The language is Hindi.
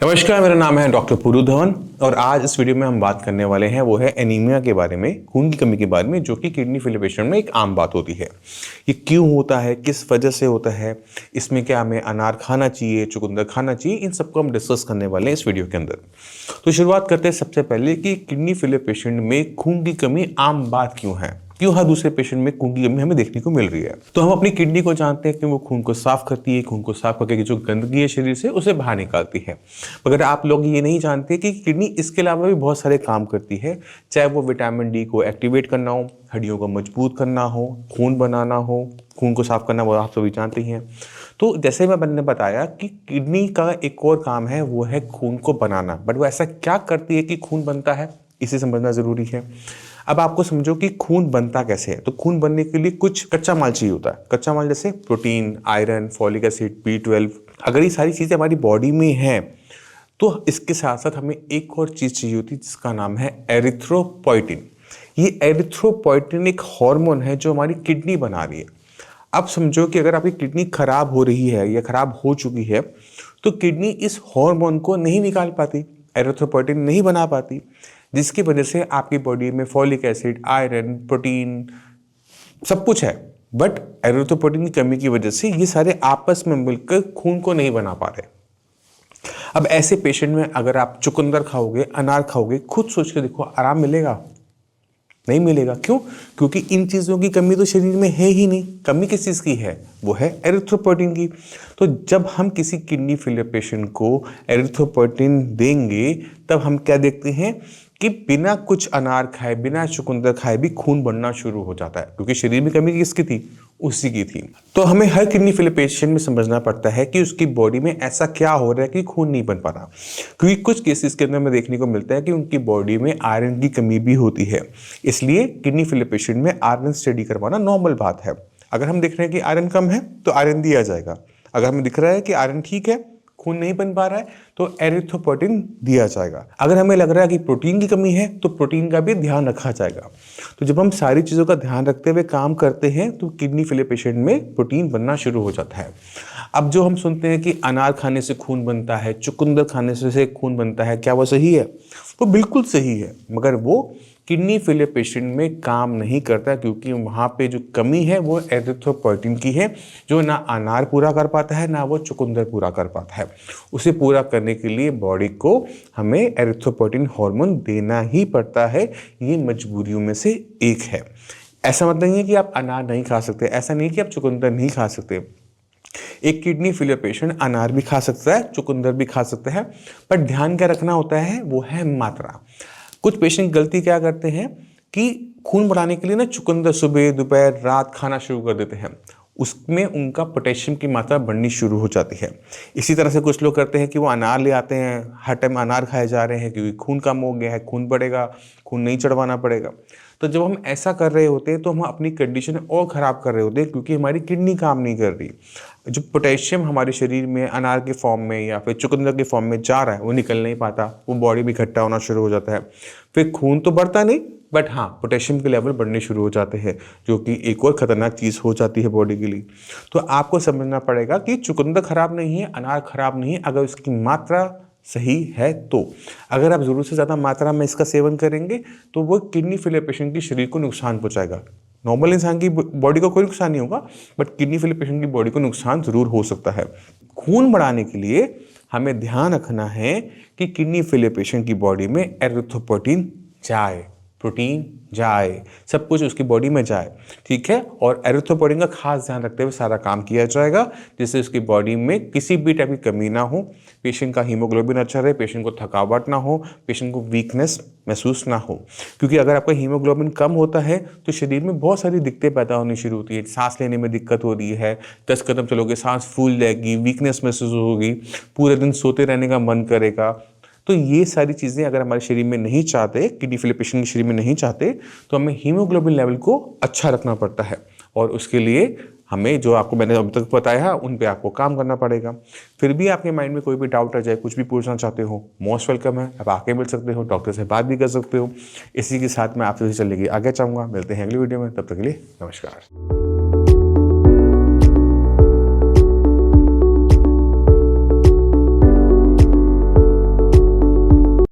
नमस्कार, मेरा नाम है डॉक्टर पुरु धवन और आज इस वीडियो में हम बात करने वाले हैं वो है एनीमिया के बारे में, खून की कमी के बारे में, जो कि किडनी फेलियर पेशेंट में एक आम बात होती है। ये क्यों होता है, किस वजह से होता है, इसमें क्या हमें अनार खाना चाहिए, चुकंदर खाना चाहिए, इन सबको हम डिस्कस करने वाले हैं इस वीडियो के अंदर। तो शुरुआत करते हैं सबसे पहले कि किडनी फेलियर पेशेंट में खून की कमी आम बात क्यों है, क्यों हर दूसरे पेशेंट में खून की कमी हमें देखने को मिल रही है। तो हम अपनी किडनी को जानते हैं कि वो खून को साफ करती है, खून को साफ करके जो गंदगी है शरीर से उसे बाहर निकालती है। मगर आप लोग ये नहीं जानते कि किडनी इसके अलावा भी बहुत सारे काम करती है, चाहे वो विटामिन डी को एक्टिवेट करना हो, हड्डियों को मजबूत करना हो, खून बनाना हो, खून को साफ करना, वो आप सभी जानते ही हैं। तो जैसे मैंने बताया कि किडनी का एक और काम है, वो है खून को बनाना। बट वो ऐसा क्या करती है कि खून बनता है, इसे समझना ज़रूरी है। अब आपको समझो कि खून बनता कैसे है। तो खून बनने के लिए कुछ कच्चा माल चाहिए होता है। कच्चा माल जैसे protein, iron, folic acid, B12। अगर ये सारी चीज़ें हमारी बॉडी में हैं तो इसके साथ साथ हमें एक और चीज़ चाहिए होती है जिसका नाम है एरिथ्रोपोइटिन। ये एरिथ्रोपोइटिन एक हार्मोन है जो हमारी किडनी बना रही है। अब समझो कि अगर आपकी किडनी खराब हो रही है या खराब हो चुकी है तो किडनी इस हार्मोन को नहीं निकाल पाती, एरिथ्रोपोइटिन नहीं बना पाती, जिसकी वजह से आपकी बॉडी में फॉलिक एसिड, आयरन, प्रोटीन सब कुछ है, बट एरिथ्रोपोइटिन की कमी की वजह से ये सारे आपस में मिलकर खून को नहीं बना पा रहे। अब ऐसे पेशेंट में अगर आप चुकंदर खाओगे, अनार खाओगे, खुद सोच के देखो, आराम मिलेगा? नहीं मिलेगा। क्यों? क्योंकि इन चीज़ों की कमी तो शरीर में है ही नहीं। कमी किस चीज़ की है? वो है एरिथ्रोपोइटिन की। तो जब हम किसी किडनी फेलियर पेशेंट को एरिथ्रोपोइटिन देंगे तब हम क्या देखते हैं कि बिना कुछ अनार खाए, बिना चुकंदर खाए भी खून बनना शुरू हो जाता है, क्योंकि शरीर में कमी किसकी थी? उसी की थी। तो हमें हर किडनी फेलियर पेशेंट में समझना पड़ता है कि उसकी बॉडी में ऐसा क्या हो रहा है कि खून नहीं बन पा रहा। क्योंकि कुछ केसेस के अंदर हमें देखने को मिलता है कि उनकी बॉडी में आयरन की कमी भी होती है। इसलिए किडनी फेलियर पेशेंट में आयरन स्टडी करवाना नॉर्मल बात है। अगर हम देख रहे हैं कि आयरन कम है तो आयरन दिया जाएगा। अगर हमें दिख रहा है कि आयरन ठीक है, खून नहीं बन पा रहा है, तो एरिथ्रोपोइटिन दिया जाएगा। अगर हमें लग रहा है कि प्रोटीन की कमी है तो प्रोटीन का भी ध्यान रखा जाएगा। तो जब हम सारी चीज़ों का ध्यान रखते हुए काम करते हैं तो किडनी फेलियर पेशेंट में प्रोटीन बनना शुरू हो जाता है। अब जो हम सुनते हैं कि अनार खाने से खून बनता है, चुकंदर खाने से खून बनता है, क्या वो सही है? वो बिल्कुल सही है, मगर वो किडनी फेलियर पेशेंट में काम नहीं करता, क्योंकि वहाँ पे जो कमी है वो एरिथ्रोपोइटिन की है, जो ना अनार पूरा कर पाता है, ना वो चुकंदर पूरा कर पाता है। उसे पूरा करने के लिए बॉडी को हमें एरिथ्रोपोइटिन हार्मोन देना ही पड़ता है। ये मजबूरियों में से एक है। ऐसा मतलब नहीं है कि आप अनार नहीं खा सकते, ऐसा नहीं कि आप चुकंदर नहीं खा सकते। एक किडनी फेलियर पेशेंट अनार भी खा सकता है, चुकंदर भी खा सकता है, पर ध्यान क्या रखना होता है, वो है मात्रा। कुछ पेशेंट गलती क्या करते हैं कि खून बढ़ाने के लिए ना चुकंदर सुबह, दोपहर, रात खाना शुरू कर देते हैं। उसमें उनका पोटेशियम की मात्रा बढ़नी शुरू हो जाती है। इसी तरह से कुछ लोग करते हैं कि वो अनार ले आते हैं, हर टाइम अनार खाए जा रहे हैं क्योंकि खून कम हो गया है, खून बढ़ेगा, खून नहीं चढ़वाना पड़ेगा। तो जब हम ऐसा कर रहे होते हैं तो हम अपनी कंडीशन और ख़राब कर रहे होते हैं, क्योंकि हमारी किडनी काम नहीं कर रही। जो पोटेशियम हमारे शरीर में अनार के फॉर्म में या फिर चुकंदर के फॉर्म में जा रहा है वो निकल नहीं पाता, वो बॉडी में इकट्ठा होना शुरू हो जाता है। फिर खून तो बढ़ता नहीं, बट हाँ, पोटेशियम के लेवल बढ़ने शुरू हो जाते हैं, जो कि एक और ख़तरनाक चीज़ हो जाती है बॉडी के लिए। तो आपको समझना पड़ेगा कि चुकंदर खराब नहीं है, अनार खराब नहीं है, अगर उसकी मात्रा सही है तो। अगर आप ज़रूरत से ज़्यादा मात्रा में इसका सेवन करेंगे तो वो किडनी फेलियर पेशेंट के शरीर को नुकसान पहुंचाएगा। नॉर्मल इंसान की बॉडी को कोई नुकसान नहीं होगा, बट किडनी फेलियर पेशेंट की बॉडी को नुकसान ज़रूर हो सकता है। खून बढ़ाने के लिए हमें ध्यान रखना है कि किडनी फेलियर पेशेंट की बॉडी में एरिथ्रोपोइटिन जाए, प्रोटीन जाए, सब कुछ उसकी बॉडी में जाए, ठीक है। और एरिथ्रोपोइटिन का खास ध्यान रखते हुए सारा काम किया जाएगा, जिससे उसकी बॉडी में किसी भी टाइप की कमी ना हो, पेशेंट का हीमोग्लोबिन अच्छा रहे, पेशेंट को थकावट ना हो, पेशेंट को वीकनेस महसूस ना हो। क्योंकि अगर आपका हीमोग्लोबिन कम होता है तो शरीर में बहुत सारी दिक्कतें पैदा होनी शुरू होती है। सांस लेने में दिक्कत हो रही है, 10 कदम चलोगे सांस फूल जाएगी, वीकनेस महसूस होगी, पूरे दिन सोते रहने का मन करेगा। तो ये सारी चीज़ें अगर हमारे शरीर में नहीं चाहते, किडनी फेलियर पेशेंट के शरीर में नहीं चाहते, तो हमें हीमोग्लोबिन लेवल को अच्छा रखना पड़ता है। और उसके लिए हमें जो आपको मैंने अभी तक बताया उन पे आपको काम करना पड़ेगा। फिर भी आपके माइंड में कोई भी डाउट आ जाए, कुछ भी पूछना चाहते हो, मोस्ट वेलकम है, आप आके मिल सकते हो, डॉक्टर से बात भी कर सकते हो। इसी के साथ मैं आपसे चलेगी आगे चाहूँगा। मिलते हैं अगली वीडियो में, तब तक के लिए नमस्कार।